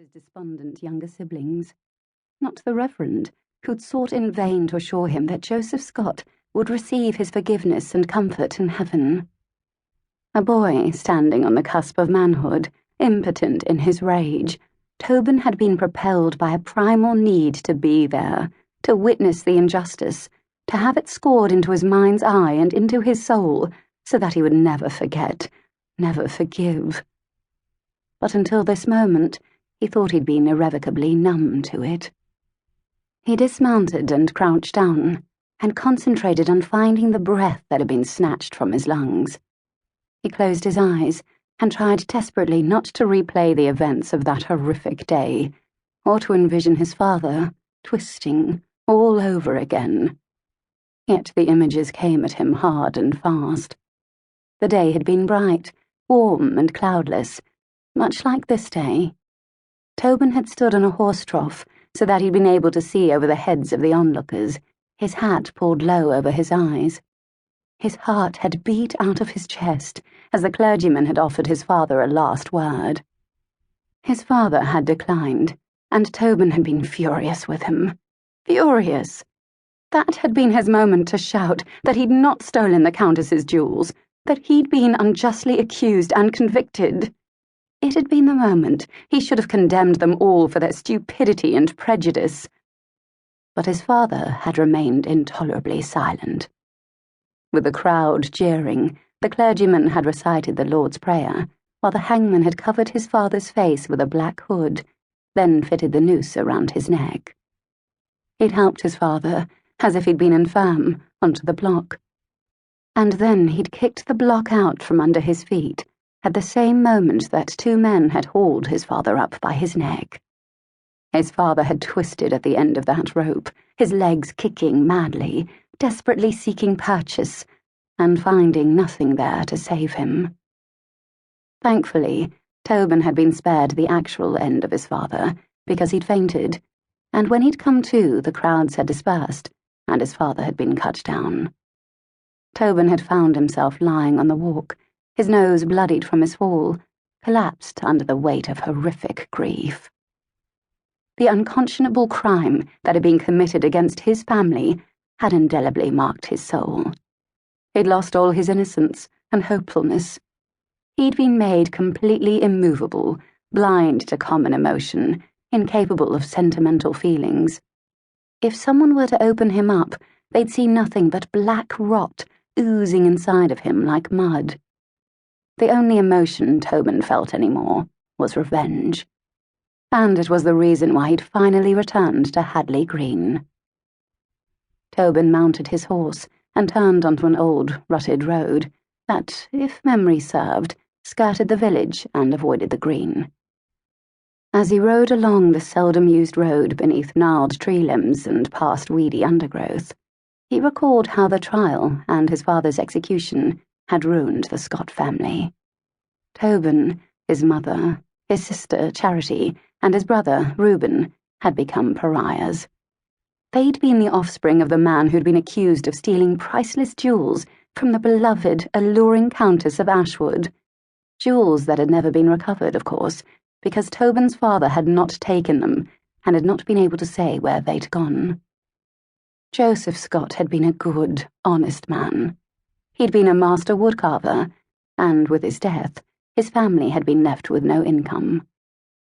his despondent younger siblings, not the Reverend, who'd sought in vain to assure him that Joseph Scott would receive his forgiveness and comfort in heaven. A boy standing on the cusp of manhood, impotent in his rage, Tobin had been propelled by a primal need to be there, to witness the injustice, to have it scored into his mind's eye and into his soul, so that he would never forget, never forgive. But until this moment, he thought he'd been irrevocably numb to it. He dismounted and crouched down, and concentrated on finding the breath that had been snatched from his lungs. He closed his eyes and tried desperately not to replay the events of that horrific day, or to envision his father twisting all over again. Yet the images came at him hard and fast. The day had been bright, warm and cloudless, much like this day. Tobin had stood on a horse trough so that he'd been able to see over the heads of the onlookers, his hat pulled low over his eyes. His heart had beat out of his chest as the clergyman had offered his father a last word. His father had declined, and Tobin had been furious with him. Furious! That had been his moment to shout that he'd not stolen the Countess's jewels, that he'd been unjustly accused and convicted. It had been the moment he should have condemned them all for their stupidity and prejudice. But his father had remained intolerably silent. With the crowd jeering, the clergyman had recited the Lord's Prayer, while the hangman had covered his father's face with a black hood, then fitted the noose around his neck. He'd helped his father, as if he'd been infirm, onto the block. And then he'd kicked the block out from under his feet, at the same moment that two men had hauled his father up by his neck. His father had twisted at the end of that rope, his legs kicking madly, desperately seeking purchase, and finding nothing there to save him. Thankfully, Tobin had been spared the actual end of his father, because he'd fainted, and when he'd come to, the crowds had dispersed, and his father had been cut down. Tobin had found himself lying on the walk, his nose bloodied from his fall, collapsed under the weight of horrific grief. The unconscionable crime that had been committed against his family had indelibly marked his soul. He'd lost all his innocence and hopefulness. He'd been made completely immovable, blind to common emotion, incapable of sentimental feelings. If someone were to open him up, they'd see nothing but black rot oozing inside of him like mud. The only emotion Tobin felt anymore was revenge. And it was the reason why he'd finally returned to Hadley Green. Tobin mounted his horse and turned onto an old, rutted road that, if memory served, skirted the village and avoided the green. As he rode along the seldom-used road beneath gnarled tree limbs and past weedy undergrowth, he recalled how the trial and his father's execution had ruined the Scott family. Tobin, his mother, his sister Charity, and his brother Reuben had become pariahs. They'd been the offspring of the man who'd been accused of stealing priceless jewels from the beloved, alluring Countess of Ashwood. Jewels that had never been recovered, of course, because Tobin's father had not taken them and had not been able to say where they'd gone. Joseph Scott had been a good, honest man. He'd been a master woodcarver, and with his death, his family had been left with no income.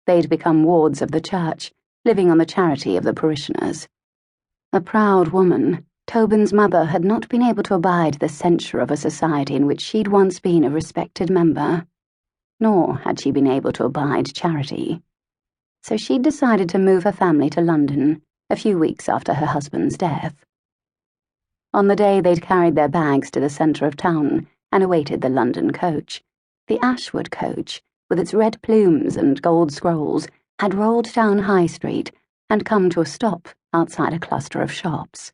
They'd become wards of the church, living on the charity of the parishioners. A proud woman, Tobin's mother had not been able to abide the censure of a society in which she'd once been a respected member, nor had she been able to abide charity. So she'd decided to move her family to London a few weeks after her husband's death. On the day they'd carried their bags to the centre of town and awaited the London coach, the Ashwood coach, with its red plumes and gold scrolls, had rolled down High Street and come to a stop outside a cluster of shops.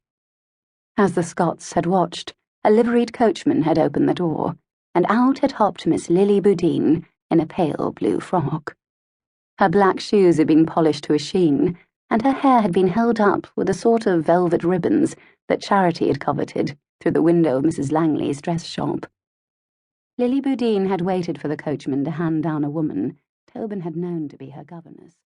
As the Scotts had watched, a liveried coachman had opened the door, and out had hopped Miss Lily Boudine in a pale blue frock. Her black shoes had been polished to a sheen, and her hair had been held up with the sort of velvet ribbons that Charity had coveted through the window of Mrs. Langley's dress shop. Lily Boudine had waited for the coachman to hand down a woman Tobin had known to be her governess.